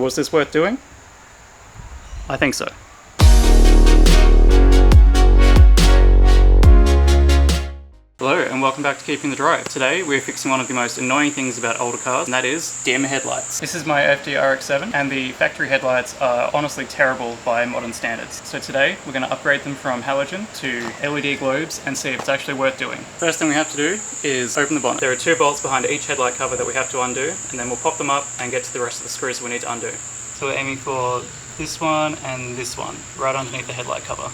Was this worth doing? I think so. Hello and welcome back to Keeping the Drive. Today we're fixing one of the most annoying things about older cars, and that is dim headlights. This is my FD RX-7 and the factory headlights are honestly terrible by modern standards. So today we're going to upgrade them from halogen to LED globes and see if it's actually worth doing. First thing we have to do is open the bonnet. There are 2 bolts behind each headlight cover that we have to undo, and then we'll pop them up and get to the rest of the screws we need to undo. So we're aiming for this one and this one, right underneath the headlight cover.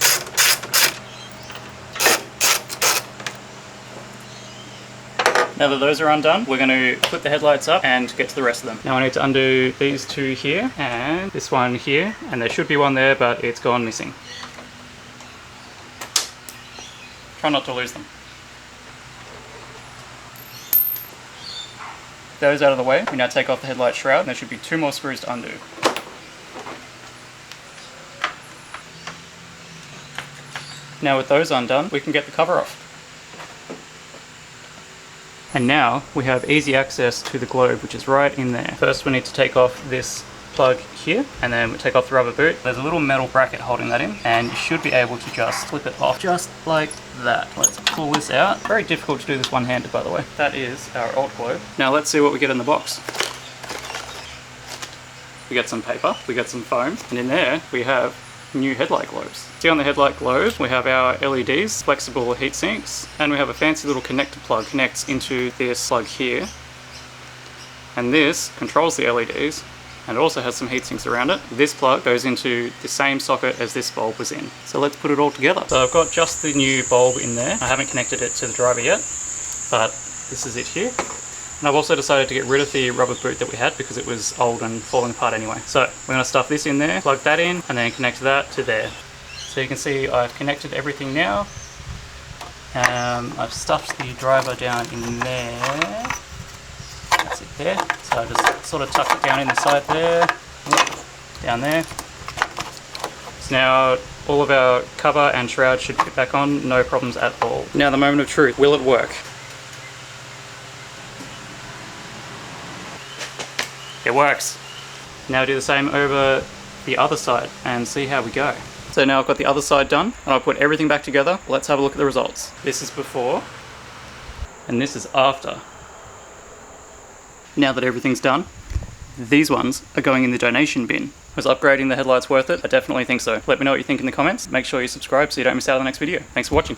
Now that those are undone, we're going to flip the headlights up and get to the rest of them. Now I need to undo these 2 here and this one here, and there should be one there, but it's gone missing. Try not to lose them. Those out of the way, we now take off the headlight shroud, and there should be 2 more screws to undo. Now with those undone, we can get the cover off. And now we have easy access to the globe, which is right in there. First we need to take off this plug here, and then we take off the rubber boot. There's a little metal bracket holding that in, and you should be able to just flip it off just like that. Let's pull this out. Very difficult to do this one-handed, by the way. That is our old globe. Now let's see what we get in the box. We get some paper, we get some foam, and in there we have new headlight globes. See, on the headlight globes we have our LEDs, flexible heat sinks, and we have a fancy little connector plug connects into this plug here, and this controls the LEDs and it also has some heat sinks around it. This plug goes into the same socket as this bulb was in. So let's put it all together. So I've got just the new bulb in there. I haven't connected it to the driver yet, but this is it here. And I've also decided to get rid of the rubber boot that we had because it was old and falling apart anyway. So we're going to stuff this in there, plug that in, and then connect that to there. So you can see I've connected everything now. I've stuffed the driver down in there. That's it there. So I just sort of tuck it down in the side there, down there. So now all of our cover and shroud should fit back on, no problems at all. Now the moment of truth, will it work? It works. Now do the same over the other side and see how we go. So now I've got the other side done and I'll put everything back together. Let's have a look at the results. This is before and this is after. Now that everything's done, these ones are going in the donation bin. Was upgrading the headlights worth it? I definitely think so. Let me know what you think in the comments. Make sure you subscribe so you don't miss out on the next video. Thanks for watching.